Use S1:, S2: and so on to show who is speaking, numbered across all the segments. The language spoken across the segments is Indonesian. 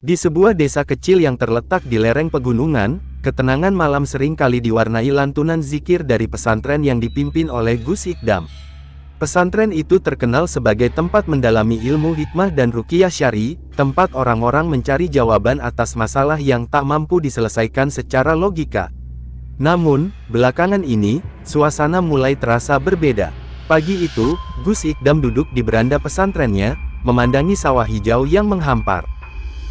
S1: Di sebuah desa kecil yang terletak di lereng pegunungan, ketenangan malam sering kali diwarnai lantunan zikir dari pesantren yang dipimpin oleh Gus Ikdam. Pesantren itu terkenal sebagai tempat mendalami ilmu hikmah dan ruqyah syar'i, tempat orang-orang mencari jawaban atas masalah yang tak mampu diselesaikan secara logika. Namun, belakangan ini, suasana mulai terasa berbeda. Pagi itu, Gus Ikdam duduk di beranda pesantrennya, memandangi sawah hijau yang menghampar.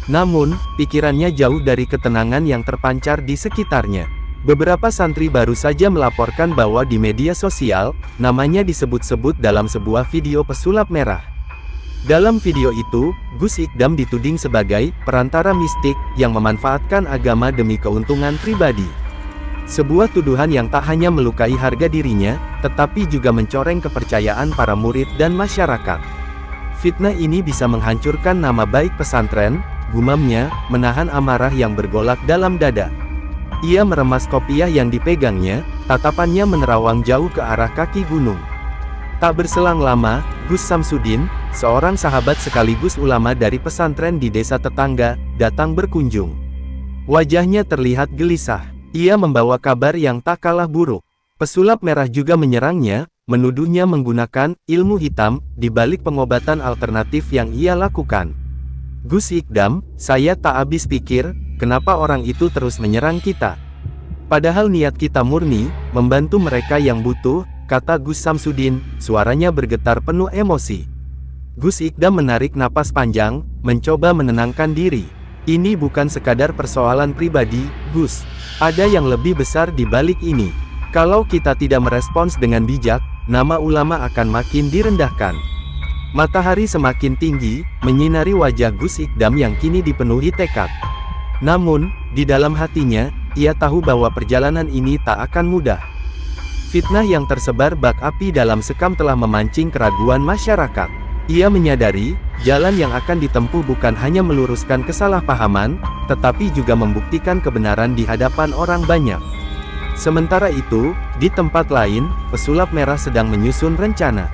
S1: Namun, pikirannya jauh dari ketenangan yang terpancar di sekitarnya. Beberapa santri baru saja melaporkan bahwa di media sosial, namanya disebut-sebut dalam sebuah video pesulap merah. Dalam video itu, Gus Ikdam dituding sebagai perantara mistik yang memanfaatkan agama demi keuntungan pribadi. Sebuah tuduhan yang tak hanya melukai harga dirinya, tetapi juga mencoreng kepercayaan para murid dan masyarakat. Fitnah ini bisa menghancurkan nama baik pesantren, gumamnya, menahan amarah yang bergolak dalam dada. Ia meremas kopiah yang dipegangnya, tatapannya menerawang jauh ke arah kaki gunung. Tak berselang lama, Gus Samsudin, seorang sahabat sekaligus ulama dari pesantren di desa tetangga, datang berkunjung. Wajahnya terlihat gelisah. Ia membawa kabar yang tak kalah buruk. Pesulap merah juga menyerangnya, menuduhnya menggunakan ilmu hitam di balik pengobatan alternatif yang ia lakukan. Gus Ikdam, saya tak habis pikir, kenapa orang itu terus menyerang kita? Padahal niat kita murni, membantu mereka yang butuh, kata Gus Samsudin, suaranya bergetar penuh emosi. Gus Ikdam menarik napas panjang, mencoba menenangkan diri. Ini bukan sekadar persoalan pribadi, Gus. Ada yang lebih besar di balik ini. Kalau kita tidak merespons dengan bijak, nama ulama akan makin direndahkan. Matahari semakin tinggi, menyinari wajah Gus Ikdam yang kini dipenuhi tekad. Namun, di dalam hatinya, ia tahu bahwa perjalanan ini tak akan mudah. Fitnah yang tersebar bak api dalam sekam telah memancing keraguan masyarakat. Ia menyadari, jalan yang akan ditempuh bukan hanya meluruskan kesalahpahaman, tetapi juga membuktikan kebenaran di hadapan orang banyak. Sementara itu, di tempat lain, pesulap merah sedang menyusun rencana.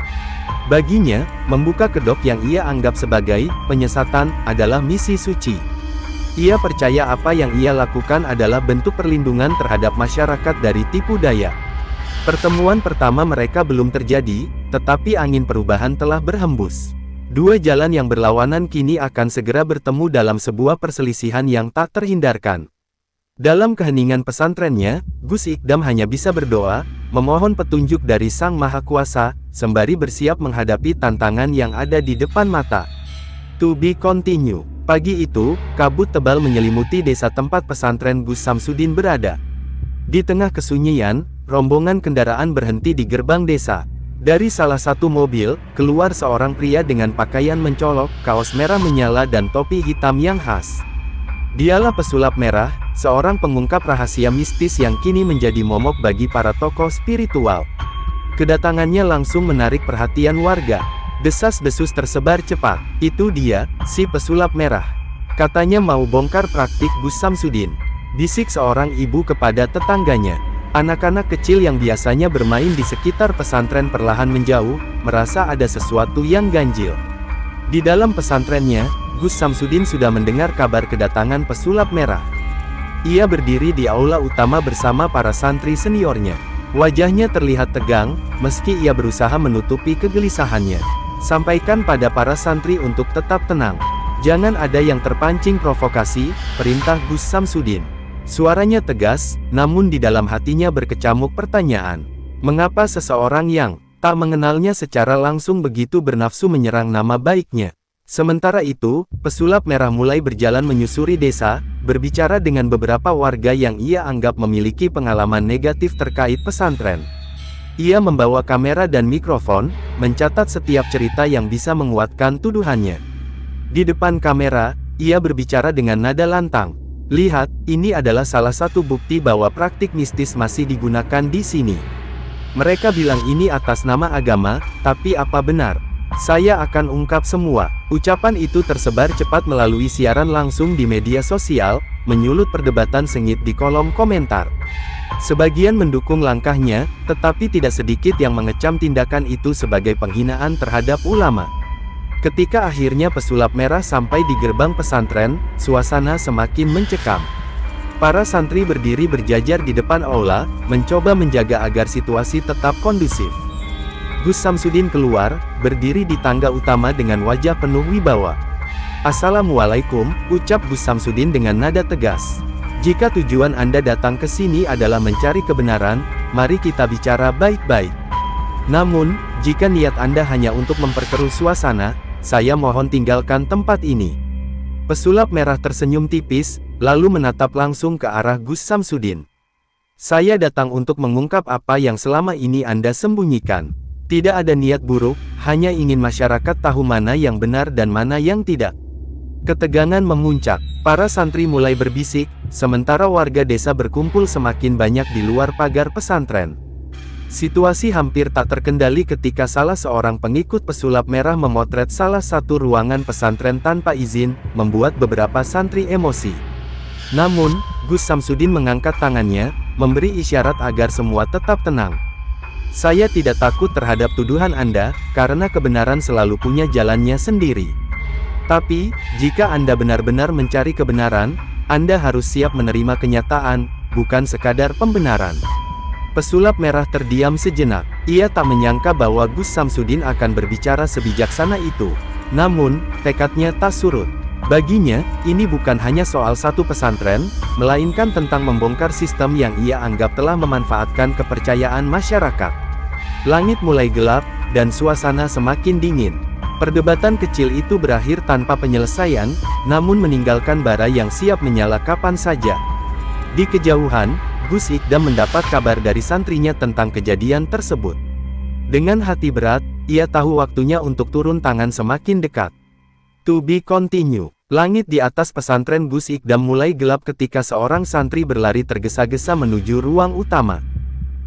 S1: Baginya, membuka kedok yang ia anggap sebagai penyesatan adalah misi suci. Ia percaya apa yang ia lakukan adalah bentuk perlindungan terhadap masyarakat dari tipu daya. Pertemuan pertama mereka belum terjadi, tetapi angin perubahan telah berhembus. Dua jalan yang berlawanan kini akan segera bertemu dalam sebuah perselisihan yang tak terhindarkan. Dalam keheningan pesantrennya, Gus Ikdam hanya bisa berdoa, memohon petunjuk dari Sang Maha Kuasa, sembari bersiap menghadapi tantangan yang ada di depan mata. To be continue. Pagi itu, kabut tebal menyelimuti desa tempat pesantren Gus Samsudin berada. Di tengah kesunyian, rombongan kendaraan berhenti di gerbang desa. Dari salah satu mobil, keluar seorang pria dengan pakaian mencolok, kaos merah menyala dan topi hitam yang khas. Dialah pesulap merah, seorang pengungkap rahasia mistis yang kini menjadi momok bagi para tokoh spiritual. Kedatangannya langsung menarik perhatian warga. Desas-desus tersebar cepat. Itu dia, si pesulap merah. Katanya mau bongkar praktik Gus Samsudin. Bisik seorang ibu kepada tetangganya. Anak-anak kecil yang biasanya bermain di sekitar pesantren perlahan menjauh, merasa ada sesuatu yang ganjil. Di dalam pesantrennya, Gus Samsudin sudah mendengar kabar kedatangan pesulap merah. Ia berdiri di aula utama bersama para santri seniornya. Wajahnya terlihat tegang, meski ia berusaha menutupi kegelisahannya. Sampaikan pada para santri untuk tetap tenang. Jangan ada yang terpancing provokasi, perintah Gus Samsudin. Suaranya tegas, namun di dalam hatinya berkecamuk pertanyaan. Mengapa seseorang yang tak mengenalnya secara langsung begitu bernafsu menyerang nama baiknya? Sementara itu, pesulap merah mulai berjalan menyusuri desa, berbicara dengan beberapa warga yang ia anggap memiliki pengalaman negatif terkait pesantren. Ia membawa kamera dan mikrofon, mencatat setiap cerita yang bisa menguatkan tuduhannya. Di depan kamera, ia berbicara dengan nada lantang. Lihat, ini adalah salah satu bukti bahwa praktik mistis masih digunakan di sini. Mereka bilang ini atas nama agama, tapi apa benar? Saya akan ungkap semua. Ucapan itu tersebar cepat melalui siaran langsung di media sosial, menyulut perdebatan sengit di kolom komentar. Sebagian mendukung langkahnya, tetapi tidak sedikit yang mengecam tindakan itu sebagai penghinaan terhadap ulama. Ketika akhirnya pesulap merah sampai di gerbang pesantren, suasana semakin mencekam. Para santri berdiri berjajar di depan aula, mencoba menjaga agar situasi tetap kondusif. Gus Samsudin keluar, berdiri di tangga utama dengan wajah penuh wibawa. "Assalamualaikum," ucap Gus Samsudin dengan nada tegas. "Jika tujuan Anda datang ke sini adalah mencari kebenaran, mari kita bicara baik-baik. Namun, jika niat Anda hanya untuk memperkeruh suasana, saya mohon tinggalkan tempat ini." Pesulap merah tersenyum tipis, lalu menatap langsung ke arah Gus Samsudin. "Saya datang untuk mengungkap apa yang selama ini Anda sembunyikan. Tidak ada niat buruk, hanya ingin masyarakat tahu mana yang benar dan mana yang tidak." Ketegangan memuncak, para santri mulai berbisik, sementara warga desa berkumpul semakin banyak di luar pagar pesantren. Situasi hampir tak terkendali ketika salah seorang pengikut pesulap merah memotret salah satu ruangan pesantren tanpa izin, membuat beberapa santri emosi. Namun, Gus Samsudin mengangkat tangannya, memberi isyarat agar semua tetap tenang. "Saya tidak takut terhadap tuduhan Anda, karena kebenaran selalu punya jalannya sendiri. Tapi, jika Anda benar-benar mencari kebenaran, Anda harus siap menerima kenyataan, bukan sekadar pembenaran." Pesulap merah terdiam sejenak. Ia tak menyangka bahwa Gus Samsudin akan berbicara sebijaksana itu. Namun, tekadnya tak surut. Baginya, ini bukan hanya soal satu pesantren, melainkan tentang membongkar sistem yang ia anggap telah memanfaatkan kepercayaan masyarakat. Langit mulai gelap, dan suasana semakin dingin. Perdebatan kecil itu berakhir tanpa penyelesaian, namun meninggalkan bara yang siap menyala kapan saja. Di kejauhan, Gus Ikdam mendapat kabar dari santrinya tentang kejadian tersebut. Dengan hati berat, ia tahu waktunya untuk turun tangan semakin dekat. To be continue. Langit di atas pesantren Gus Ikdam mulai gelap ketika seorang santri berlari tergesa-gesa menuju ruang utama.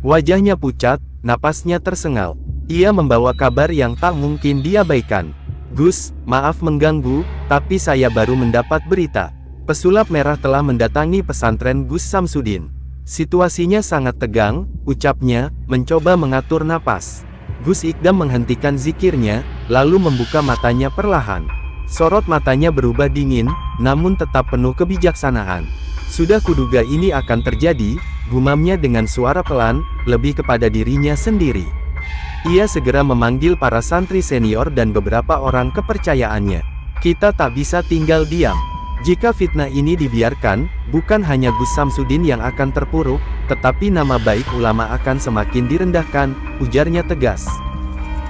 S1: Wajahnya pucat, napasnya tersengal. Ia membawa kabar yang tak mungkin diabaikan. "Gus, maaf mengganggu, tapi saya baru mendapat berita. Pesulap merah telah mendatangi pesantren Gus Samsudin." Situasinya sangat tegang, ucapnya, mencoba mengatur napas. Gus Ikdam menghentikan zikirnya, lalu membuka matanya perlahan. Sorot matanya berubah dingin, namun tetap penuh kebijaksanaan. "Sudah kuduga ini akan terjadi," gumamnya dengan suara pelan, lebih kepada dirinya sendiri. Ia segera memanggil para santri senior dan beberapa orang kepercayaannya. "Kita tak bisa tinggal diam. Jika fitnah ini dibiarkan, bukan hanya Gus Samsudin yang akan terpuruk, tetapi nama baik ulama akan semakin direndahkan," ujarnya tegas.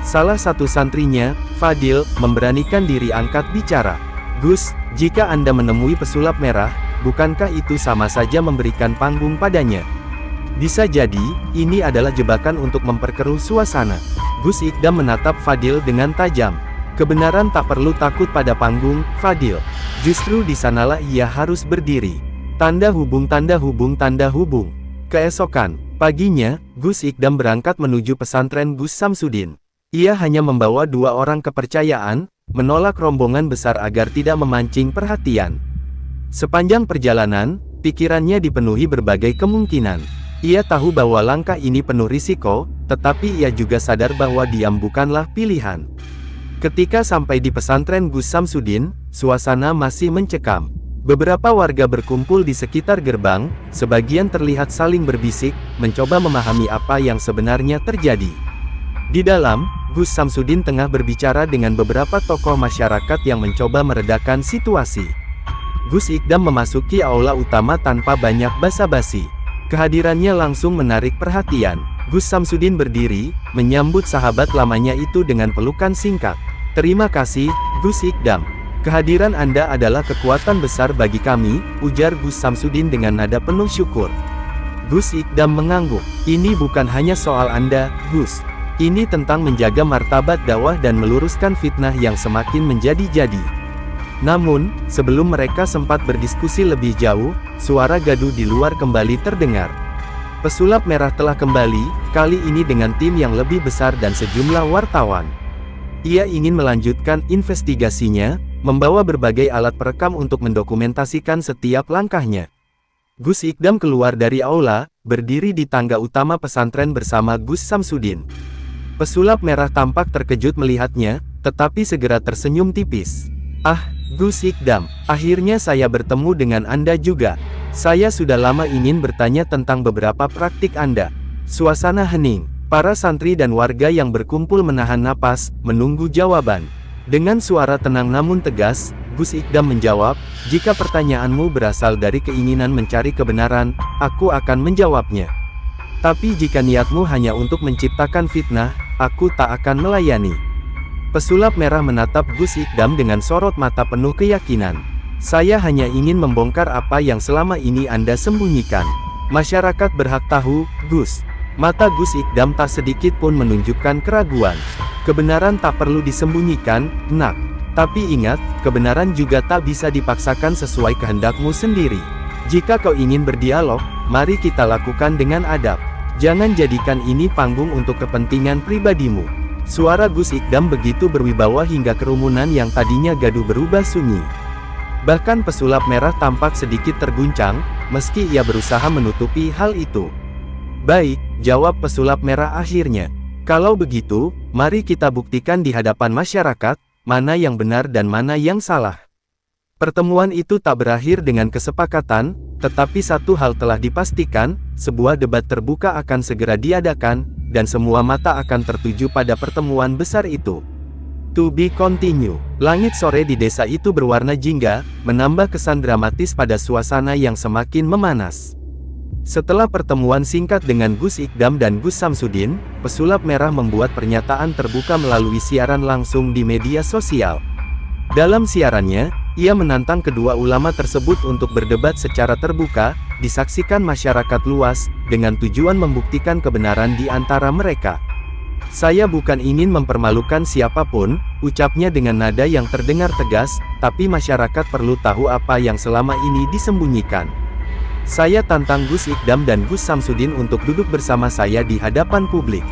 S1: Salah satu santrinya, Fadil, memberanikan diri angkat bicara. "Gus, jika Anda menemui pesulap merah, bukankah itu sama saja memberikan panggung padanya? Bisa jadi, ini adalah jebakan untuk memperkeruh suasana." Gus Ikdam menatap Fadil dengan tajam. "Kebenaran tak perlu takut pada panggung, Fadil. Justru di sanalah ia harus berdiri." Tanda hubung tanda hubung tanda hubung. Keesokan paginya, Gus Ikdam berangkat menuju pesantren Gus Samsudin. Ia hanya membawa 2 orang kepercayaan, menolak rombongan besar agar tidak memancing perhatian. Sepanjang perjalanan, pikirannya dipenuhi berbagai kemungkinan. Ia tahu bahwa langkah ini penuh risiko, tetapi ia juga sadar bahwa diam bukanlah pilihan. Ketika sampai di pesantren Gus Samsudin, suasana masih mencekam. Beberapa warga berkumpul di sekitar gerbang, sebagian terlihat saling berbisik, mencoba memahami apa yang sebenarnya terjadi. Di dalam, Gus Samsudin tengah berbicara dengan beberapa tokoh masyarakat yang mencoba meredakan situasi. Gus Ikdam memasuki aula utama tanpa banyak basa-basi. Kehadirannya langsung menarik perhatian. Gus Samsudin berdiri, menyambut sahabat lamanya itu dengan pelukan singkat. "Terima kasih, Gus Ikdam. Kehadiran Anda adalah kekuatan besar bagi kami," ujar Gus Samsudin dengan nada penuh syukur. Gus Ikdam mengangguk. "Ini bukan hanya soal Anda, Gus. Ini tentang menjaga martabat dakwah dan meluruskan fitnah yang semakin menjadi-jadi." Namun, sebelum mereka sempat berdiskusi lebih jauh, suara gaduh di luar kembali terdengar. Pesulap merah telah kembali, kali ini dengan tim yang lebih besar dan sejumlah wartawan. Ia ingin melanjutkan investigasinya, membawa berbagai alat perekam untuk mendokumentasikan setiap langkahnya. Gus Ikdam keluar dari aula, berdiri di tangga utama pesantren bersama Gus Samsudin. Pesulap merah tampak terkejut melihatnya, tetapi segera tersenyum tipis. "Ah, Gus Ikdam, akhirnya saya bertemu dengan Anda juga. Saya sudah lama ingin bertanya tentang beberapa praktik Anda." Suasana hening. Para santri dan warga yang berkumpul menahan napas, menunggu jawaban. Dengan suara tenang namun tegas, Gus Ikdam menjawab, "Jika pertanyaanmu berasal dari keinginan mencari kebenaran, aku akan menjawabnya. Tapi jika niatmu hanya untuk menciptakan fitnah, aku tak akan melayani." Pesulap merah menatap Gus Ikdam dengan sorot mata penuh keyakinan. "Saya hanya ingin membongkar apa yang selama ini Anda sembunyikan. Masyarakat berhak tahu, Gus." Mata Gus Ikdam tak sedikit pun menunjukkan keraguan. "Kebenaran tak perlu disembunyikan, Nak. Tapi ingat, kebenaran juga tak bisa dipaksakan sesuai kehendakmu sendiri. Jika kau ingin berdialog, mari kita lakukan dengan adab. Jangan jadikan ini panggung untuk kepentingan pribadimu." Suara Gus Ikdam begitu berwibawa hingga kerumunan yang tadinya gaduh berubah sunyi. Bahkan pesulap merah tampak sedikit terguncang, meski ia berusaha menutupi hal itu. "Baik," jawab pesulap merah akhirnya. "Kalau begitu, mari kita buktikan di hadapan masyarakat, mana yang benar dan mana yang salah." Pertemuan itu tak berakhir dengan kesepakatan, tetapi satu hal telah dipastikan, sebuah debat terbuka akan segera diadakan, dan semua mata akan tertuju pada pertemuan besar itu. To be continue. Langit sore di desa itu berwarna jingga, menambah kesan dramatis pada suasana yang semakin memanas. Setelah pertemuan singkat dengan Gus Ikdam dan Gus Samsudin, pesulap merah membuat pernyataan terbuka melalui siaran langsung di media sosial. Dalam siarannya, ia menantang kedua ulama tersebut untuk berdebat secara terbuka, disaksikan masyarakat luas, dengan tujuan membuktikan kebenaran di antara mereka. "Saya bukan ingin mempermalukan siapapun," ucapnya dengan nada yang terdengar tegas, "tapi masyarakat perlu tahu apa yang selama ini disembunyikan. Saya tantang Gus Ikdam dan Gus Samsudin untuk duduk bersama saya di hadapan publik.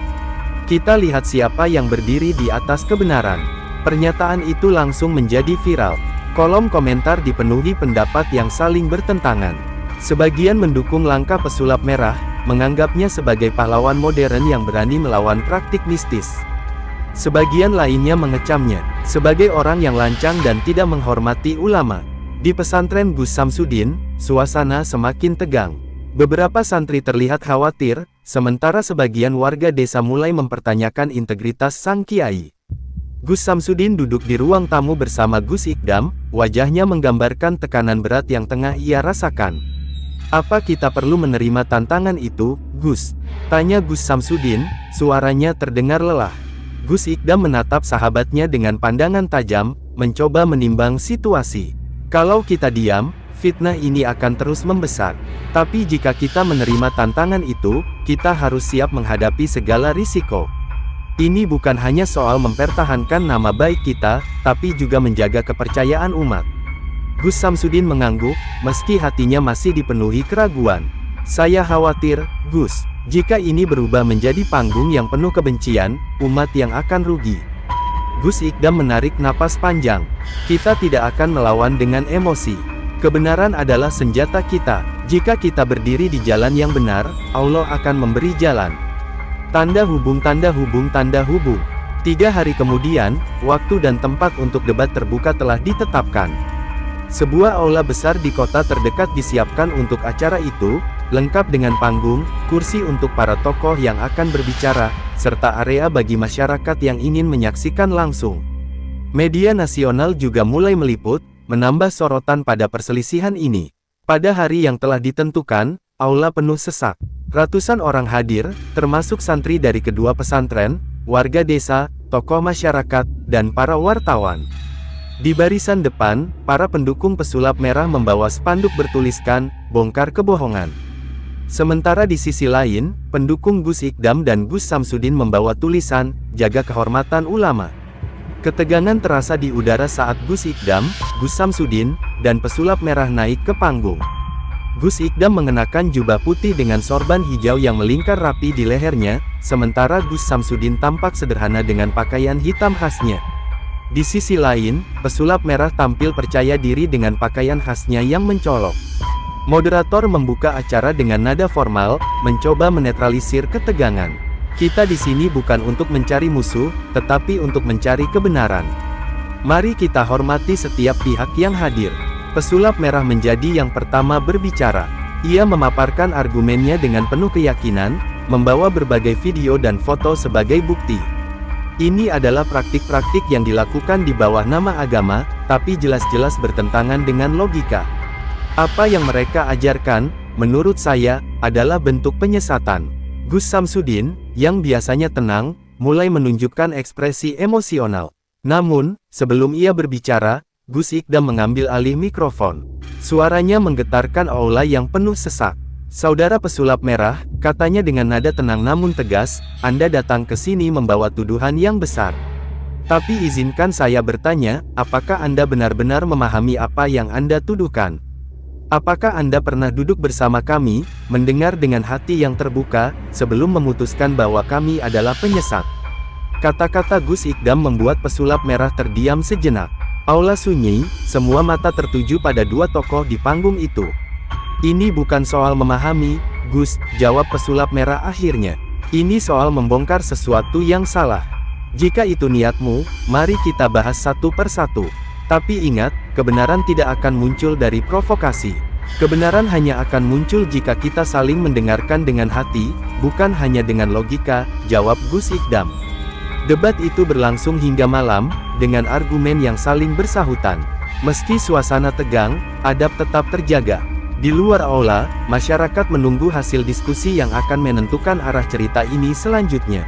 S1: Kita lihat siapa yang berdiri di atas kebenaran." Pernyataan itu langsung menjadi viral. Kolom komentar dipenuhi pendapat yang saling bertentangan. Sebagian mendukung langkah pesulap merah, menganggapnya sebagai pahlawan modern yang berani melawan praktik mistis. Sebagian lainnya mengecamnya sebagai orang yang lancang dan tidak menghormati ulama. Di pesantren Gus Samsudin, suasana semakin tegang. Beberapa santri terlihat khawatir, sementara sebagian warga desa mulai mempertanyakan integritas sang kiai. Gus Samsudin duduk di ruang tamu bersama Gus Ikdam, wajahnya menggambarkan tekanan berat yang tengah ia rasakan. "Apa kita perlu menerima tantangan itu, Gus?" tanya Gus Samsudin, suaranya terdengar lelah. Gus Ikdam menatap sahabatnya dengan pandangan tajam, mencoba menimbang situasi. "Kalau kita diam, fitnah ini akan terus membesar. Tapi jika kita menerima tantangan itu, kita harus siap menghadapi segala risiko. Ini bukan hanya soal mempertahankan nama baik kita, tapi juga menjaga kepercayaan umat." Gus Samsudin mengangguk, meski hatinya masih dipenuhi keraguan. "Saya khawatir, Gus, jika ini berubah menjadi panggung yang penuh kebencian, umat yang akan rugi." Gus Ikdam menarik napas panjang. "Kita tidak akan melawan dengan emosi. Kebenaran adalah senjata kita. Jika kita berdiri di jalan yang benar, Allah akan memberi jalan." Tanda hubung tanda hubung tanda hubung. 3 hari kemudian, waktu dan tempat untuk debat terbuka telah ditetapkan. Sebuah aula besar di kota terdekat disiapkan untuk acara itu, lengkap dengan panggung, kursi untuk para tokoh yang akan berbicara, serta area bagi masyarakat yang ingin menyaksikan langsung. Media nasional juga mulai meliput, menambah sorotan pada perselisihan ini. Pada hari yang telah ditentukan, aula penuh sesak. Ratusan orang hadir, termasuk santri dari kedua pesantren, warga desa, tokoh masyarakat, dan para wartawan. Di barisan depan, para pendukung pesulap merah membawa spanduk bertuliskan, "Bongkar kebohongan." Sementara di sisi lain, pendukung Gus Ikdam dan Gus Samsudin membawa tulisan, "Jaga kehormatan ulama." Ketegangan terasa di udara saat Gus Ikdam, Gus Samsudin, dan pesulap merah naik ke panggung. Gus Ikdam mengenakan jubah putih dengan sorban hijau yang melingkar rapi di lehernya, sementara Gus Samsudin tampak sederhana dengan pakaian hitam khasnya. Di sisi lain, pesulap merah tampil percaya diri dengan pakaian khasnya yang mencolok. Moderator membuka acara dengan nada formal, mencoba menetralisir ketegangan. Kita di sini bukan untuk mencari musuh, tetapi untuk mencari kebenaran. Mari kita hormati setiap pihak yang hadir. Pesulap merah menjadi yang pertama berbicara. Ia memaparkan argumennya dengan penuh keyakinan, membawa berbagai video dan foto sebagai bukti. Ini adalah praktik-praktik yang dilakukan di bawah nama agama, tapi jelas-jelas bertentangan dengan logika. Apa yang mereka ajarkan, menurut saya, adalah bentuk penyesatan. Gus Samsudin, yang biasanya tenang, mulai menunjukkan ekspresi emosional. Namun, sebelum ia berbicara, Gus Ikdam mengambil alih mikrofon. Suaranya menggetarkan aula yang penuh sesak. "Saudara pesulap merah," katanya dengan nada tenang namun tegas, "Anda datang ke sini membawa tuduhan yang besar. Tapi izinkan saya bertanya, apakah Anda benar-benar memahami apa yang Anda tuduhkan? Apakah Anda pernah duduk bersama kami, mendengar dengan hati yang terbuka, sebelum memutuskan bahwa kami adalah penyesat?" Kata-kata Gus Ikdam membuat pesulap merah terdiam sejenak. Aula sunyi, semua mata tertuju pada dua tokoh di panggung itu. "Ini bukan soal memahami, Gus," jawab pesulap merah akhirnya. "Ini soal membongkar sesuatu yang salah. Jika itu niatmu, mari kita bahas satu persatu. Tapi ingat, kebenaran tidak akan muncul dari provokasi. Kebenaran hanya akan muncul jika kita saling mendengarkan dengan hati, bukan hanya dengan logika," jawab Gus Ikdam. Debat itu berlangsung hingga malam, dengan argumen yang saling bersahutan. Meski suasana tegang, adab tetap terjaga. Di luar aula, masyarakat menunggu hasil diskusi yang akan menentukan arah cerita ini selanjutnya.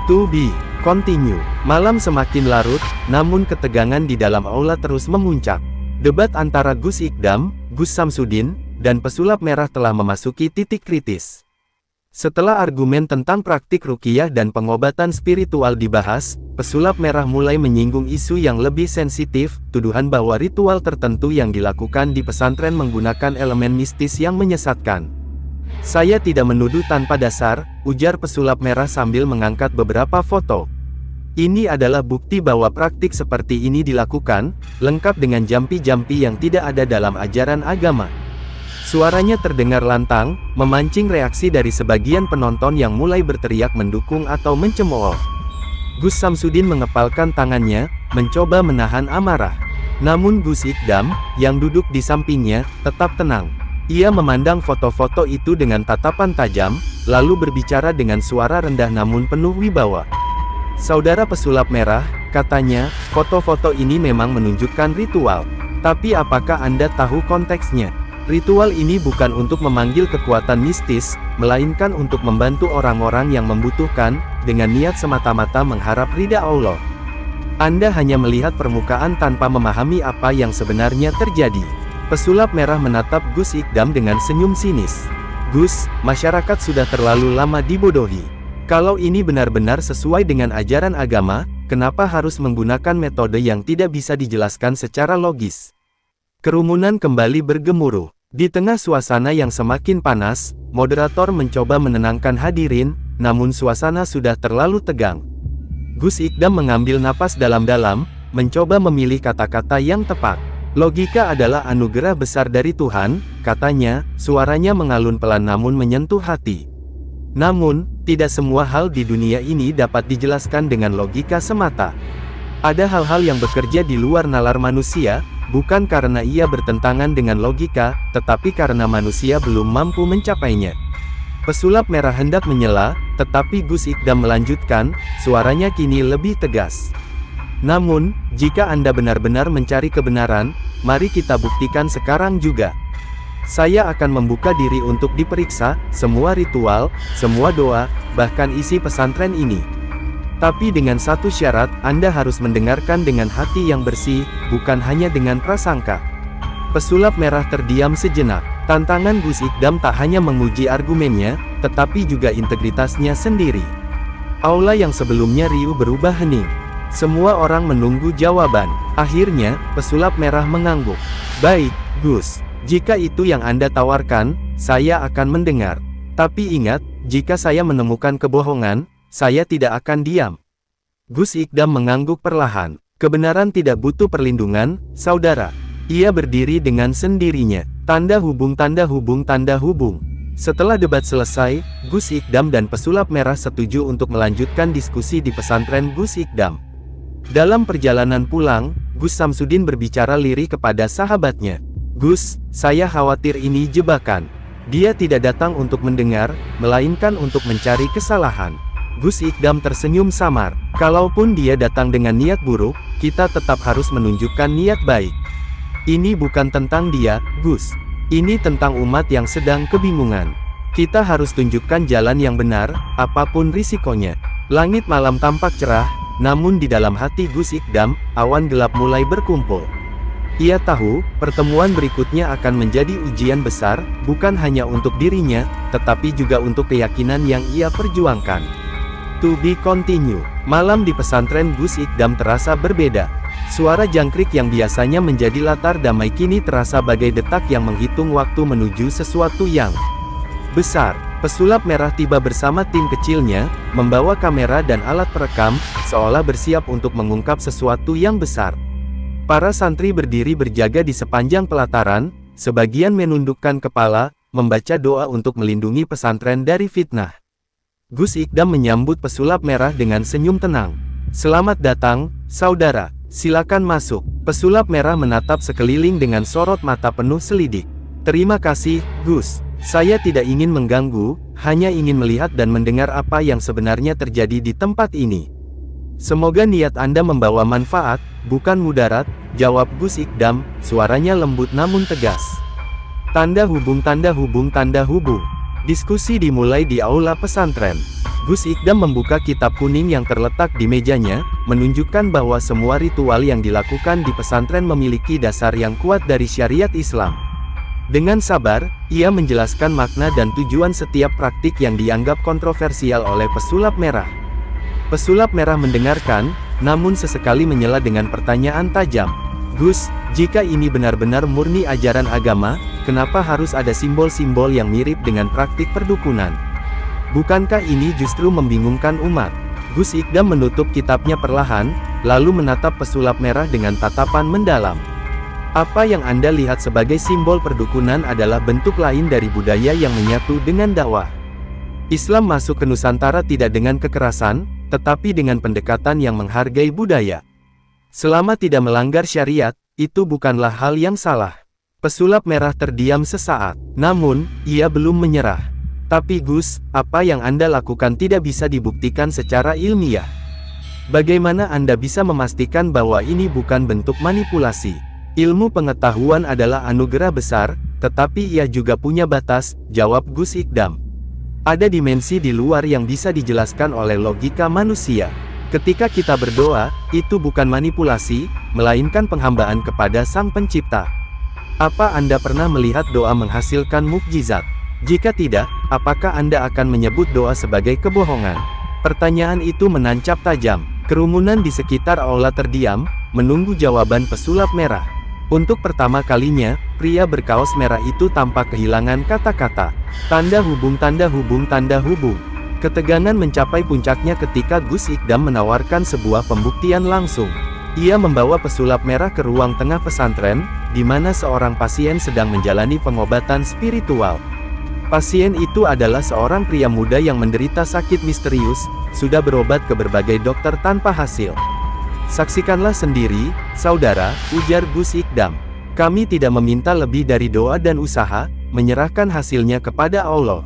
S1: To be continue. Malam semakin larut, namun ketegangan di dalam aula terus memuncak. Debat antara Gus Ikdam, Gus Samsudin, dan pesulap merah telah memasuki titik kritis. Setelah argumen tentang praktik ruqyah dan pengobatan spiritual dibahas, pesulap merah mulai menyinggung isu yang lebih sensitif, tuduhan bahwa ritual tertentu yang dilakukan di pesantren menggunakan elemen mistis yang menyesatkan. "Saya tidak menuduh tanpa dasar," ujar pesulap merah sambil mengangkat beberapa foto. "Ini adalah bukti bahwa praktik seperti ini dilakukan, lengkap dengan jampi-jampi yang tidak ada dalam ajaran agama." Suaranya terdengar lantang, memancing reaksi dari sebagian penonton yang mulai berteriak mendukung atau mencemooh. Gus Samsudin mengepalkan tangannya, mencoba menahan amarah. Namun Gus Ikdam, yang duduk di sampingnya, tetap tenang. Ia memandang foto-foto itu dengan tatapan tajam, lalu berbicara dengan suara rendah namun penuh wibawa. "Saudara pesulap merah," katanya, "foto-foto ini memang menunjukkan ritual. Tapi apakah Anda tahu konteksnya? Ritual ini bukan untuk memanggil kekuatan mistis, melainkan untuk membantu orang-orang yang membutuhkan, dengan niat semata-mata mengharap ridha Allah. Anda hanya melihat permukaan tanpa memahami apa yang sebenarnya terjadi." Pesulap merah menatap Gus Ikdam dengan senyum sinis. "Gus, masyarakat sudah terlalu lama dibodohi. Kalau ini benar-benar sesuai dengan ajaran agama, kenapa harus menggunakan metode yang tidak bisa dijelaskan secara logis?" Kerumunan kembali bergemuruh. Di tengah suasana yang semakin panas, moderator mencoba menenangkan hadirin, namun suasana sudah terlalu tegang. Gus Ikdam mengambil napas dalam-dalam, mencoba memilih kata-kata yang tepat. "Logika adalah anugerah besar dari Tuhan," katanya, suaranya mengalun pelan namun menyentuh hati. "Namun, tidak semua hal di dunia ini dapat dijelaskan dengan logika semata. Ada hal-hal yang bekerja di luar nalar manusia, bukan karena ia bertentangan dengan logika, tetapi karena manusia belum mampu mencapainya." Pesulap merah hendak menyela, tetapi Gus Ikdam melanjutkan, suaranya kini lebih tegas. "Namun, jika Anda benar-benar mencari kebenaran, mari kita buktikan sekarang juga. Saya akan membuka diri untuk diperiksa, semua ritual, semua doa, bahkan isi pesantren ini. Tapi dengan satu syarat, Anda harus mendengarkan dengan hati yang bersih, bukan hanya dengan prasangka." Pesulap merah terdiam sejenak. Tantangan Gus Ikdam tak hanya menguji argumennya, tetapi juga integritasnya sendiri. Aula yang sebelumnya riuh berubah hening. Semua orang menunggu jawaban. Akhirnya, pesulap merah mengangguk. "Baik, Gus. Jika itu yang Anda tawarkan, saya akan mendengar. Tapi ingat, jika saya menemukan kebohongan, saya tidak akan diam." Gus Ikdam mengangguk perlahan. "Kebenaran tidak butuh perlindungan, saudara." Ia berdiri dengan sendirinya. Tanda hubung, tanda hubung, tanda hubung. Setelah debat selesai, Gus Ikdam dan pesulap merah setuju untuk melanjutkan diskusi di pesantren Gus Ikdam. Dalam perjalanan pulang, Gus Samsudin berbicara lirih kepada sahabatnya. "Gus, saya khawatir ini jebakan. Dia tidak datang untuk mendengar, melainkan untuk mencari kesalahan." Gus Ikdam tersenyum samar. "Kalaupun dia datang dengan niat buruk, kita tetap harus menunjukkan niat baik. Ini bukan tentang dia, Gus. Ini tentang umat yang sedang kebingungan. Kita harus tunjukkan jalan yang benar, apapun risikonya." Langit malam tampak cerah, namun di dalam hati Gus Ikdam, awan gelap mulai berkumpul. Ia tahu, pertemuan berikutnya akan menjadi ujian besar, bukan hanya untuk dirinya, tetapi juga untuk keyakinan yang ia perjuangkan. To be continue. Malam di pesantren Gus Ikdam terasa berbeda. Suara jangkrik yang biasanya menjadi latar damai kini terasa bagai detak yang menghitung waktu menuju sesuatu yang besar. Pesulap merah tiba bersama tim kecilnya, membawa kamera dan alat perekam, seolah bersiap untuk mengungkap sesuatu yang besar. Para santri berdiri berjaga di sepanjang pelataran, sebagian menundukkan kepala, membaca doa untuk melindungi pesantren dari fitnah. Gus Ikdam menyambut pesulap merah dengan senyum tenang. "Selamat datang, saudara. Silakan masuk." Pesulap merah menatap sekeliling dengan sorot mata penuh selidik. "Terima kasih, Gus. Saya tidak ingin mengganggu, hanya ingin melihat dan mendengar apa yang sebenarnya terjadi di tempat ini." "Semoga niat Anda membawa manfaat, bukan mudarat," jawab Gus Ikdam, suaranya lembut namun tegas. Tanda hubung, tanda hubung, tanda hubung. Diskusi dimulai di aula pesantren. Gus Ikdam membuka kitab kuning yang terletak di mejanya, menunjukkan bahwa semua ritual yang dilakukan di pesantren memiliki dasar yang kuat dari syariat Islam. Dengan sabar, ia menjelaskan makna dan tujuan setiap praktik yang dianggap kontroversial oleh pesulap merah. Pesulap merah mendengarkan, namun sesekali menyela dengan pertanyaan tajam. "Gus, jika ini benar-benar murni ajaran agama, kenapa harus ada simbol-simbol yang mirip dengan praktik perdukunan? Bukankah ini justru membingungkan umat?" Gus Ikdam menutup kitabnya perlahan, lalu menatap pesulap merah dengan tatapan mendalam. "Apa yang Anda lihat sebagai simbol perdukunan adalah bentuk lain dari budaya yang menyatu dengan dakwah. Islam masuk ke Nusantara tidak dengan kekerasan, tetapi dengan pendekatan yang menghargai budaya. Selama tidak melanggar syariat, itu bukanlah hal yang salah." Pesulap merah terdiam sesaat, namun, ia belum menyerah. "Tapi Gus, apa yang Anda lakukan tidak bisa dibuktikan secara ilmiah. Bagaimana Anda bisa memastikan bahwa ini bukan bentuk manipulasi? Ilmu pengetahuan adalah anugerah besar, tetapi ia juga punya batas," jawab Gus Ikdam. "Ada dimensi di luar yang bisa dijelaskan oleh logika manusia. Ketika kita berdoa, itu bukan manipulasi, melainkan penghambaan kepada Sang Pencipta. Apa Anda pernah melihat doa menghasilkan mukjizat? Jika tidak, apakah Anda akan menyebut doa sebagai kebohongan?" Pertanyaan itu menancap tajam. Kerumunan di sekitar aula terdiam, menunggu jawaban pesulap merah. Untuk pertama kalinya, pria berkaos merah itu tampak kehilangan kata-kata. Tanda hubung, tanda hubung, tanda hubung. Ketegangan mencapai puncaknya ketika Gus Ikdam menawarkan sebuah pembuktian langsung. Ia membawa pesulap merah ke ruang tengah pesantren, di mana seorang pasien sedang menjalani pengobatan spiritual. Pasien itu adalah seorang pria muda yang menderita sakit misterius, sudah berobat ke berbagai dokter tanpa hasil. "Saksikanlah sendiri, saudara," ujar Gus Ikdam. "Kami tidak meminta lebih dari doa dan usaha, menyerahkan hasilnya kepada Allah.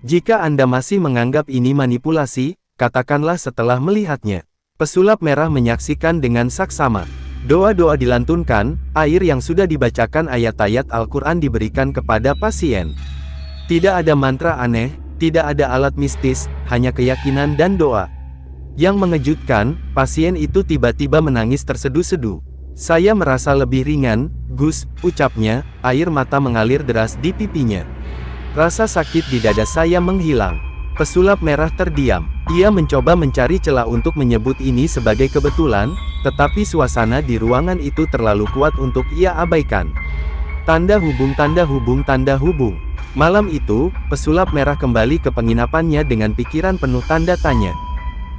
S1: Jika Anda masih menganggap ini manipulasi, katakanlah setelah melihatnya." Pesulap merah menyaksikan dengan saksama. Doa-doa dilantunkan, air yang sudah dibacakan ayat-ayat Al-Quran diberikan kepada pasien. Tidak ada mantra aneh, tidak ada alat mistis, hanya keyakinan dan doa. Yang mengejutkan, pasien itu tiba-tiba menangis terseduh-seduh. "Saya merasa lebih ringan, Gus," ucapnya, air mata mengalir deras di pipinya. "Rasa sakit di dada saya menghilang." Pesulap merah terdiam. Ia mencoba mencari celah untuk menyebut ini sebagai kebetulan, tetapi suasana di ruangan itu terlalu kuat untuk ia abaikan. Tanda hubung, tanda hubung, tanda hubung. Malam itu, pesulap merah kembali ke penginapannya dengan pikiran penuh tanda tanya.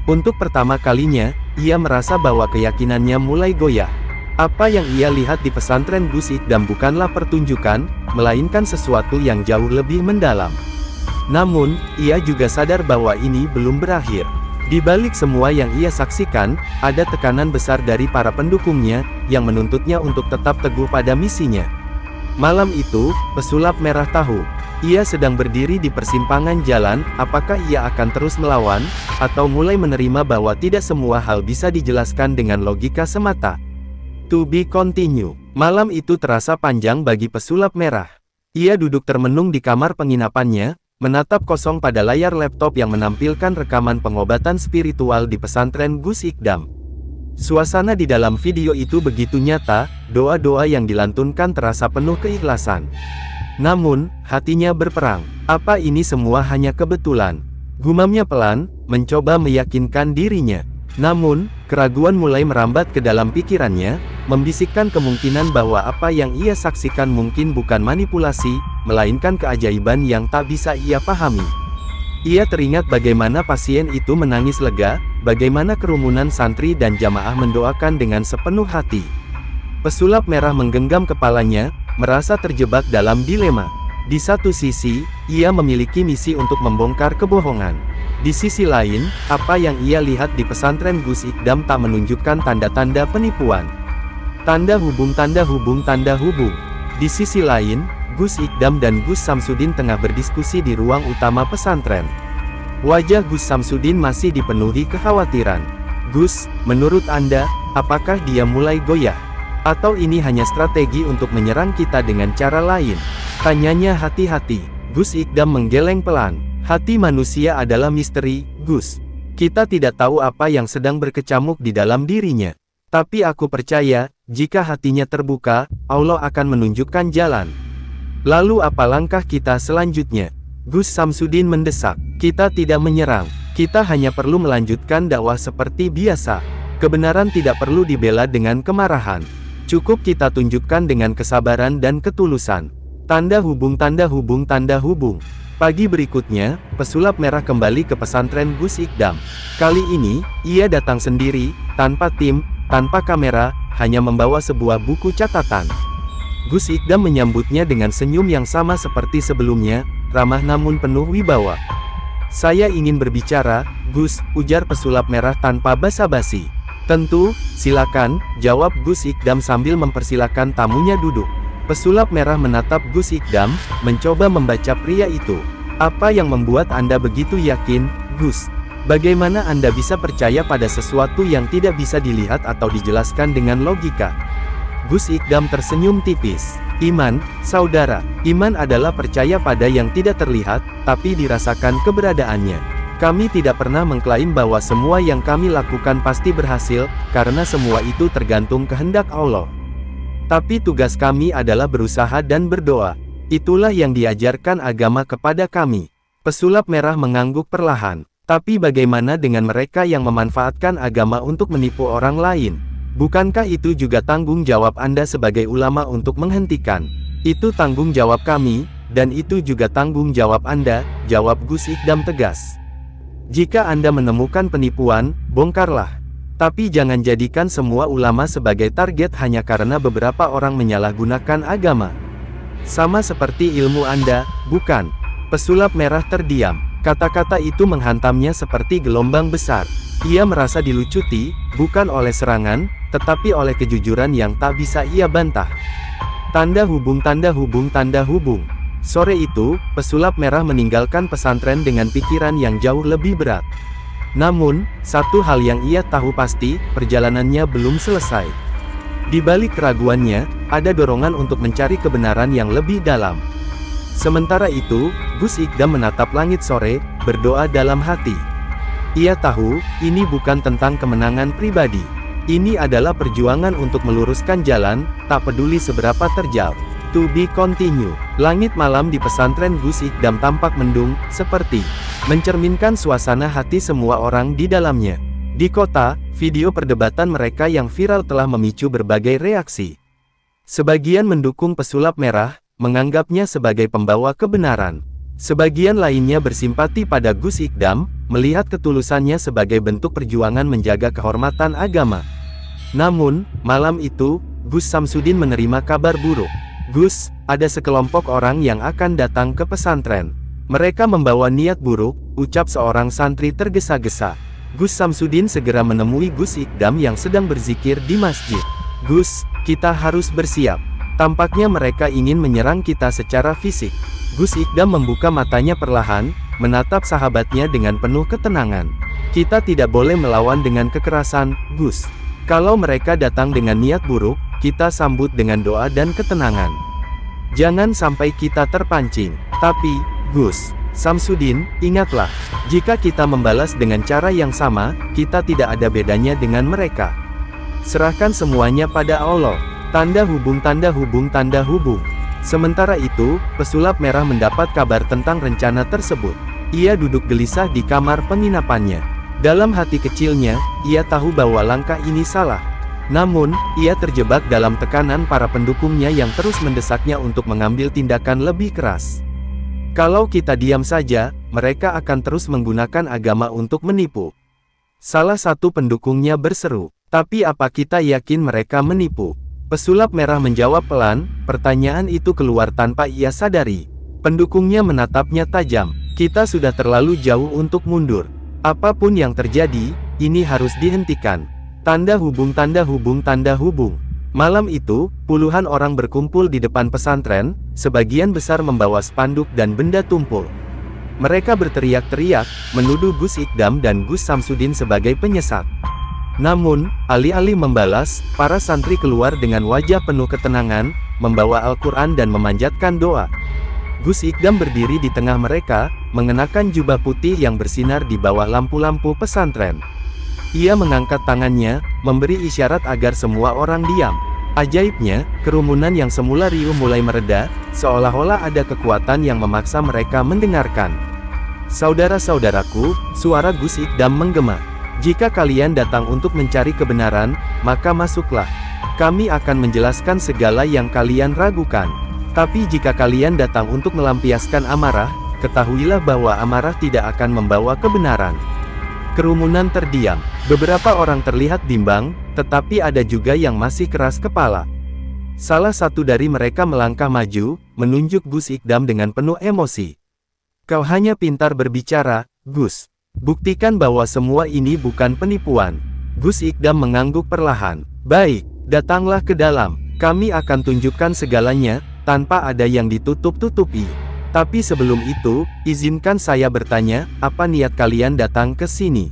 S1: Untuk pertama kalinya, ia merasa bahwa keyakinannya mulai goyah. Apa yang ia lihat di pesantren Gus Ikdam bukanlah pertunjukan, melainkan sesuatu yang jauh lebih mendalam. Namun, ia juga sadar bahwa ini belum berakhir. Di balik semua yang ia saksikan, ada tekanan besar dari para pendukungnya, yang menuntutnya untuk tetap teguh pada misinya. Malam itu, pesulap merah tahu, ia sedang berdiri di persimpangan jalan, apakah ia akan terus melawan, atau mulai menerima bahwa tidak semua hal bisa dijelaskan dengan logika semata. To be continue. Malam itu terasa panjang bagi pesulap merah. Ia duduk termenung di kamar penginapannya, menatap kosong pada layar laptop yang menampilkan rekaman pengobatan spiritual di pesantren Gus Ikdam. Suasana di dalam video itu begitu nyata, doa-doa yang dilantunkan terasa penuh keikhlasan. Namun, hatinya berperang. Apa ini semua hanya kebetulan? Gumamnya pelan, mencoba meyakinkan dirinya. Namun, keraguan mulai merambat ke dalam pikirannya, membisikkan kemungkinan bahwa apa yang ia saksikan mungkin bukan manipulasi, melainkan keajaiban yang tak bisa ia pahami. Ia teringat bagaimana pasien itu menangis lega, bagaimana kerumunan santri dan jamaah mendoakan dengan sepenuh hati. Pesulap merah menggenggam kepalanya, merasa terjebak dalam dilema. Di satu sisi, ia memiliki misi untuk membongkar kebohongan. Di sisi lain, apa yang ia lihat di pesantren Gus Ikdam tak menunjukkan tanda-tanda penipuan. Tanda hubung, tanda hubung, tanda hubung. Di sisi lain, Gus Ikdam dan Gus Samsudin tengah berdiskusi di ruang utama pesantren. Wajah Gus Samsudin masih dipenuhi kekhawatiran. "Gus, menurut Anda, apakah dia mulai goyah? Atau ini hanya strategi untuk menyerang kita dengan cara lain?" Tanyanya hati-hati. Gus Ikdam menggeleng pelan. "Hati manusia adalah misteri, Gus. Kita tidak tahu apa yang sedang berkecamuk di dalam dirinya. Tapi aku percaya, jika hatinya terbuka, Allah akan menunjukkan jalan." "Lalu apa langkah kita selanjutnya?" Gus Samsudin mendesak. "Kita tidak menyerang. Kita hanya perlu melanjutkan dakwah seperti biasa. Kebenaran tidak perlu dibela dengan kemarahan. Cukup kita tunjukkan dengan kesabaran dan ketulusan." Tanda hubung, tanda hubung, tanda hubung. Pagi berikutnya, pesulap merah kembali ke pesantren Gus Ikdam. Kali ini, ia datang sendiri, tanpa tim, tanpa kamera, hanya membawa sebuah buku catatan. Gus Ikdam menyambutnya dengan senyum yang sama seperti sebelumnya, ramah namun penuh wibawa. "Saya ingin berbicara, Gus," ujar pesulap merah tanpa basa-basi. "Tentu, silakan," jawab Gus Ikdam sambil mempersilakan tamunya duduk. Pesulap merah menatap Gus Ikdam, mencoba membaca pria itu. "Apa yang membuat Anda begitu yakin, Gus? Bagaimana Anda bisa percaya pada sesuatu yang tidak bisa dilihat atau dijelaskan dengan logika?" Gus Ikdam tersenyum tipis. "Iman, saudara. Iman adalah percaya pada yang tidak terlihat, tapi dirasakan keberadaannya. Kami tidak pernah mengklaim bahwa semua yang kami lakukan pasti berhasil, karena semua itu tergantung kehendak Allah. Tapi tugas kami adalah berusaha dan berdoa. Itulah yang diajarkan agama kepada kami." Pesulap merah mengangguk perlahan. "Tapi bagaimana dengan mereka yang memanfaatkan agama untuk menipu orang lain? Bukankah itu juga tanggung jawab Anda sebagai ulama untuk menghentikan?" "Itu tanggung jawab kami, dan itu juga tanggung jawab Anda," jawab Gus Ikdam tegas. "Jika Anda menemukan penipuan, bongkarlah. Tapi jangan jadikan semua ulama sebagai target hanya karena beberapa orang menyalahgunakan agama. Sama seperti ilmu Anda, bukan?" Pesulap merah terdiam. Kata-kata itu menghantamnya seperti gelombang besar. Ia merasa dilucuti, bukan oleh serangan, tetapi oleh kejujuran yang tak bisa ia bantah. Tanda hubung, tanda hubung, tanda hubung. Sore itu, pesulap merah meninggalkan pesantren dengan pikiran yang jauh lebih berat. Namun, satu hal yang ia tahu pasti, perjalanannya belum selesai. Di balik keraguannya, ada dorongan untuk mencari kebenaran yang lebih dalam. Sementara itu, Gus Ikdam menatap langit sore, berdoa dalam hati. Ia tahu, ini bukan tentang kemenangan pribadi. Ini adalah perjuangan untuk meluruskan jalan, tak peduli seberapa terjal. To be continue. Langit malam di pesantren Gus Ikdam tampak mendung, seperti mencerminkan suasana hati semua orang di dalamnya. Di kota, video perdebatan mereka yang viral telah memicu berbagai reaksi. Sebagian mendukung pesulap merah, menganggapnya sebagai pembawa kebenaran. Sebagian lainnya bersimpati pada Gus Ikdam, melihat ketulusannya sebagai bentuk perjuangan menjaga kehormatan agama. Namun, malam itu, Gus Samsudin menerima kabar buruk. "Gus, ada sekelompok orang yang akan datang ke pesantren. Mereka membawa niat buruk," ucap seorang santri tergesa-gesa. Gus Samsudin segera menemui Gus Ikdam yang sedang berzikir di masjid. "Gus, kita harus bersiap. Tampaknya mereka ingin menyerang kita secara fisik." Gus Ikdam membuka matanya perlahan, menatap sahabatnya dengan penuh ketenangan. "Kita tidak boleh melawan dengan kekerasan, Gus. Kalau mereka datang dengan niat buruk, kita sambut dengan doa dan ketenangan. Jangan sampai kita terpancing. Tapi, Gus Samsudin, ingatlah, jika kita membalas dengan cara yang sama, kita tidak ada bedanya dengan mereka. Serahkan semuanya pada Allah." Tanda hubung tanda hubung tanda hubung. Sementara itu, pesulap merah mendapat kabar tentang rencana tersebut. Ia duduk gelisah di kamar penginapannya. Dalam hati kecilnya, ia tahu bahwa langkah ini salah. Namun, ia terjebak dalam tekanan para pendukungnya yang terus mendesaknya untuk mengambil tindakan lebih keras. "Kalau kita diam saja, mereka akan terus menggunakan agama untuk menipu." Salah satu pendukungnya berseru, "Tapi apa kita yakin mereka menipu?" Pesulap merah menjawab pelan, pertanyaan itu keluar tanpa ia sadari. Pendukungnya menatapnya tajam. "Kita sudah terlalu jauh untuk mundur. Apapun yang terjadi, ini harus dihentikan." Tanda hubung tanda hubung tanda hubung. Malam itu, puluhan orang berkumpul di depan pesantren, sebagian besar membawa spanduk dan benda tumpul. Mereka berteriak-teriak, menuduh Gus Ikdam dan Gus Samsudin sebagai penyesat. Namun, alih-alih membalas, para santri keluar dengan wajah penuh ketenangan, membawa Al-Quran dan memanjatkan doa. Gus Ikdam berdiri di tengah mereka, mengenakan jubah putih yang bersinar di bawah lampu-lampu pesantren. Ia mengangkat tangannya, memberi isyarat agar semua orang diam. Ajaibnya, kerumunan yang semula riuh mulai mereda, seolah-olah ada kekuatan yang memaksa mereka mendengarkan. "Saudara-saudaraku," suara Gus Ikdam menggema. "Jika kalian datang untuk mencari kebenaran, maka masuklah. Kami akan menjelaskan segala yang kalian ragukan. Tapi jika kalian datang untuk melampiaskan amarah, ketahuilah bahwa amarah tidak akan membawa kebenaran." Kerumunan terdiam. Beberapa orang terlihat bimbang, tetapi ada juga yang masih keras kepala. Salah satu dari mereka melangkah maju, menunjuk Gus Ikdam dengan penuh emosi. "Kau hanya pintar berbicara, Gus. Buktikan bahwa semua ini bukan penipuan." Gus Ikdam mengangguk perlahan. "Baik, datanglah ke dalam. Kami akan tunjukkan segalanya, tanpa ada yang ditutup-tutupi. Tapi sebelum itu, izinkan saya bertanya, apa niat kalian datang ke sini?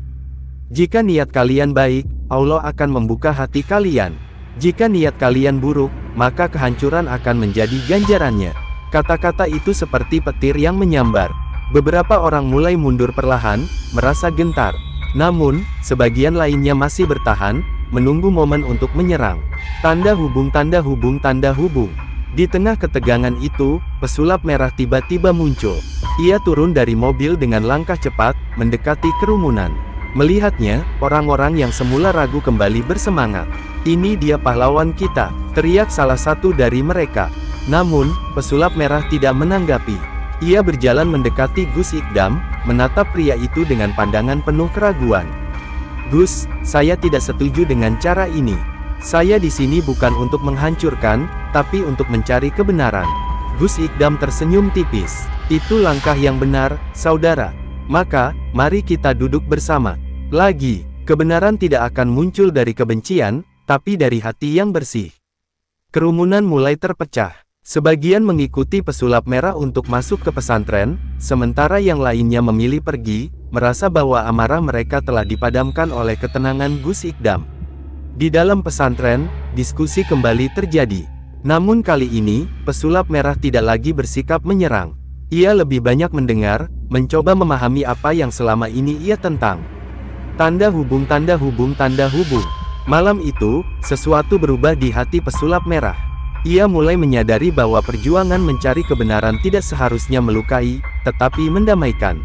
S1: Jika niat kalian baik, Allah akan membuka hati kalian. Jika niat kalian buruk, maka kehancuran akan menjadi ganjarannya." Kata-kata itu seperti petir yang menyambar. Beberapa orang mulai mundur perlahan, merasa gentar. Namun, sebagian lainnya masih bertahan, menunggu momen untuk menyerang. Tanda hubung tanda hubung tanda hubung. Di tengah ketegangan itu, pesulap merah tiba-tiba muncul. Ia turun dari mobil dengan langkah cepat, mendekati kerumunan. Melihatnya, orang-orang yang semula ragu kembali bersemangat. "Ini dia pahlawan kita," teriak salah satu dari mereka. Namun, pesulap merah tidak menanggapi. Ia berjalan mendekati Gus Ikdam, menatap pria itu dengan pandangan penuh keraguan. "Gus, saya tidak setuju dengan cara ini. Saya di sini bukan untuk menghancurkan, tapi untuk mencari kebenaran." Gus Ikdam tersenyum tipis. "Itu langkah yang benar, saudara. Maka, mari kita duduk bersama. Lagi, kebenaran tidak akan muncul dari kebencian, tapi dari hati yang bersih." Kerumunan mulai terpecah. Sebagian mengikuti pesulap merah untuk masuk ke pesantren, sementara yang lainnya memilih pergi, merasa bahwa amarah mereka telah dipadamkan oleh ketenangan Gus Ikdam. Di dalam pesantren, diskusi kembali terjadi. Namun kali ini, pesulap merah tidak lagi bersikap menyerang. Ia lebih banyak mendengar, mencoba memahami apa yang selama ini ia tentang. Tanda hubung tanda hubung tanda hubung. Malam itu, sesuatu berubah di hati pesulap merah. Ia mulai menyadari bahwa perjuangan mencari kebenaran tidak seharusnya melukai, tetapi mendamaikan.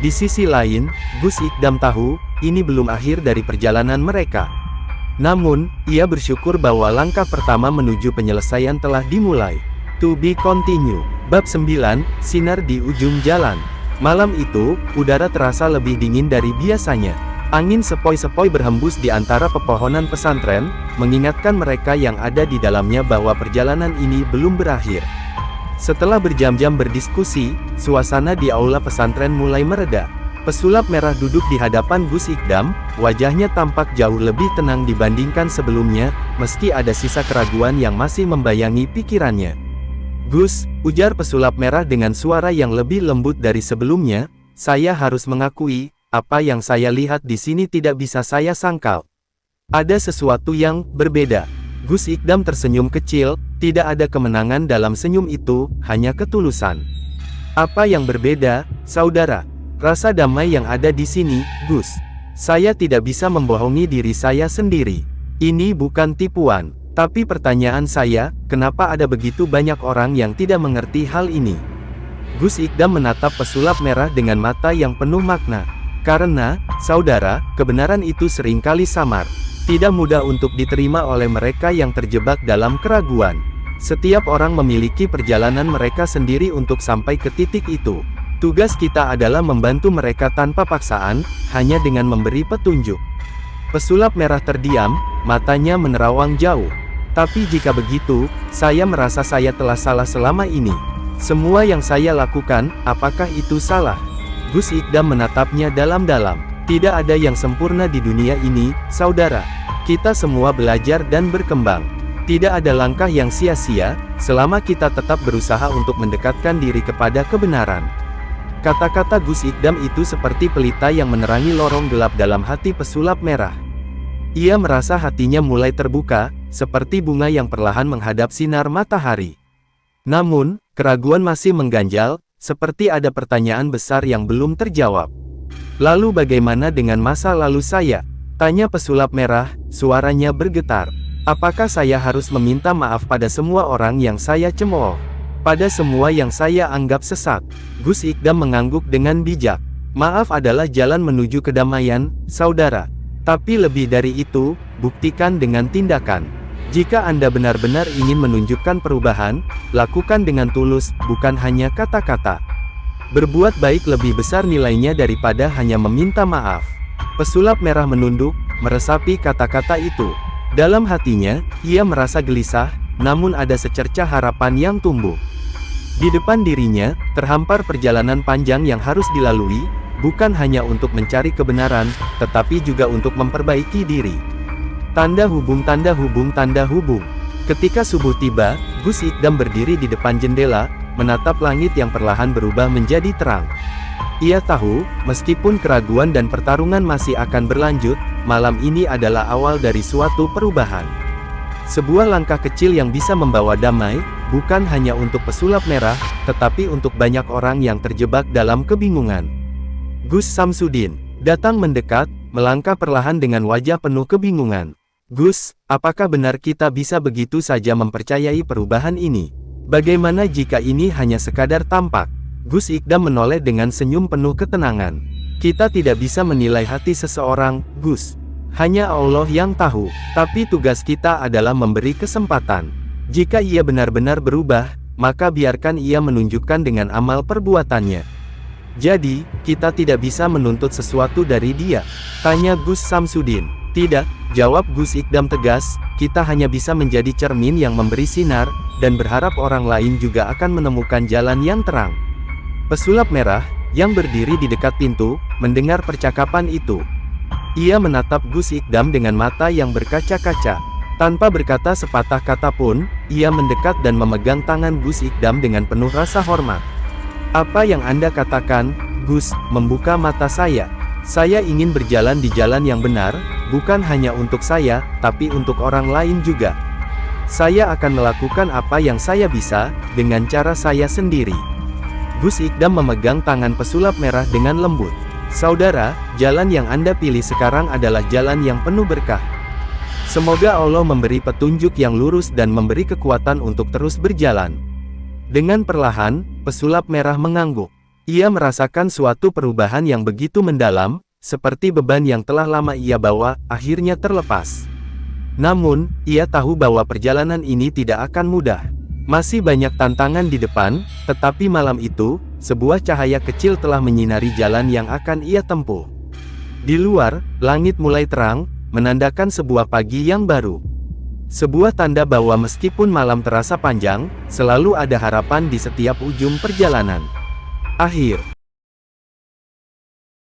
S1: Di sisi lain, Gus Ikdam tahu, ini belum akhir dari perjalanan mereka. Namun, ia bersyukur bahwa langkah pertama menuju penyelesaian telah dimulai. To be continue. Bab 9, Sinar di Ujung Jalan. Malam itu, udara terasa lebih dingin dari biasanya. Angin sepoi-sepoi berhembus di antara pepohonan pesantren, mengingatkan mereka yang ada di dalamnya bahwa perjalanan ini belum berakhir. Setelah berjam-jam berdiskusi, suasana di aula pesantren mulai mereda. Pesulap merah duduk di hadapan Gus Ikdam, wajahnya tampak jauh lebih tenang dibandingkan sebelumnya, meski ada sisa keraguan yang masih membayangi pikirannya. "Gus," ujar pesulap merah dengan suara yang lebih lembut dari sebelumnya, "saya harus mengakui, apa yang saya lihat di sini tidak bisa saya sangkal. Ada sesuatu yang berbeda." Gus Ikdam tersenyum kecil, tidak ada kemenangan dalam senyum itu, hanya ketulusan. "Apa yang berbeda, saudara?" "Rasa damai yang ada di sini, Gus. Saya tidak bisa membohongi diri saya sendiri. Ini bukan tipuan. Tapi pertanyaan saya, kenapa ada begitu banyak orang yang tidak mengerti hal ini?" Gus Ikdam menatap pesulap merah dengan mata yang penuh makna. "Karena, saudara, kebenaran itu seringkali samar. Tidak mudah untuk diterima oleh mereka yang terjebak dalam keraguan. Setiap orang memiliki perjalanan mereka sendiri untuk sampai ke titik itu. Tugas kita adalah membantu mereka tanpa paksaan, hanya dengan memberi petunjuk." Pesulap merah terdiam, matanya menerawang jauh. "Tapi jika begitu, saya merasa saya telah salah selama ini. Semua yang saya lakukan, apakah itu salah?" Gus Ikdam menatapnya dalam-dalam. "Tidak ada yang sempurna di dunia ini, saudara. Kita semua belajar dan berkembang. Tidak ada langkah yang sia-sia, selama kita tetap berusaha untuk mendekatkan diri kepada kebenaran." Kata-kata Gus Ikdam itu seperti pelita yang menerangi lorong gelap dalam hati pesulap merah. Ia merasa hatinya mulai terbuka, seperti bunga yang perlahan menghadap sinar matahari. Namun, keraguan masih mengganjal, seperti ada pertanyaan besar yang belum terjawab. "Lalu bagaimana dengan masa lalu saya?" tanya pesulap merah, suaranya bergetar. "Apakah saya harus meminta maaf pada semua orang yang saya cemooh? Pada semua yang saya anggap sesat?" Gus Ikdam mengangguk dengan bijak. "Maaf adalah jalan menuju kedamaian, saudara. Tapi lebih dari itu, buktikan dengan tindakan. Jika Anda benar-benar ingin menunjukkan perubahan, lakukan dengan tulus, bukan hanya kata-kata. Berbuat baik lebih besar nilainya daripada hanya meminta maaf." Pesulap merah menunduk, meresapi kata-kata itu. Dalam hatinya, ia merasa gelisah, namun ada secercah harapan yang tumbuh. Di depan dirinya, terhampar perjalanan panjang yang harus dilalui, bukan hanya untuk mencari kebenaran, tetapi juga untuk memperbaiki diri. Tanda hubung, tanda hubung, tanda hubung. Ketika subuh tiba, Gus Ikdam berdiri di depan jendela, menatap langit yang perlahan berubah menjadi terang. Ia tahu, meskipun keraguan dan pertarungan masih akan berlanjut, malam ini adalah awal dari suatu perubahan. Sebuah langkah kecil yang bisa membawa damai, bukan hanya untuk pesulap merah, tetapi untuk banyak orang yang terjebak dalam kebingungan. Gus Samsudin datang mendekat, melangkah perlahan dengan wajah penuh kebingungan. "Gus, apakah benar kita bisa begitu saja mempercayai perubahan ini? Bagaimana jika ini hanya sekadar tampak?" Gus Ikdam menoleh dengan senyum penuh ketenangan. "Kita tidak bisa menilai hati seseorang, Gus. Hanya Allah yang tahu. Tapi tugas kita adalah memberi kesempatan. Jika ia benar-benar berubah, maka biarkan ia menunjukkan dengan amal perbuatannya. Jadi, kita tidak bisa menuntut sesuatu dari dia?" tanya Gus Samsudin. "Tidak," jawab Gus Ikdam tegas, "kita hanya bisa menjadi cermin yang memberi sinar, dan berharap orang lain juga akan menemukan jalan yang terang." Pesulap merah, yang berdiri di dekat pintu, mendengar percakapan itu. Ia menatap Gus Ikdam dengan mata yang berkaca-kaca. Tanpa berkata sepatah kata pun, ia mendekat dan memegang tangan Gus Ikdam dengan penuh rasa hormat. "Apa yang Anda katakan, Gus, membuka mata saya. Saya ingin berjalan di jalan yang benar, bukan hanya untuk saya, tapi untuk orang lain juga. Saya akan melakukan apa yang saya bisa, dengan cara saya sendiri." Gus Ikdam memegang tangan pesulap merah dengan lembut. "Saudara, jalan yang Anda pilih sekarang adalah jalan yang penuh berkah. Semoga Allah memberi petunjuk yang lurus dan memberi kekuatan untuk terus berjalan." Dengan perlahan, pesulap merah mengangguk. Ia merasakan suatu perubahan yang begitu mendalam, seperti beban yang telah lama ia bawa, akhirnya terlepas. Namun, ia tahu bahwa perjalanan ini tidak akan mudah. Masih banyak tantangan di depan, tetapi malam itu, sebuah cahaya kecil telah menyinari jalan yang akan ia tempuh. Di luar, langit mulai terang, menandakan sebuah pagi yang baru. Sebuah tanda bahwa meskipun malam terasa panjang, selalu ada harapan di setiap ujung perjalanan. Akhir.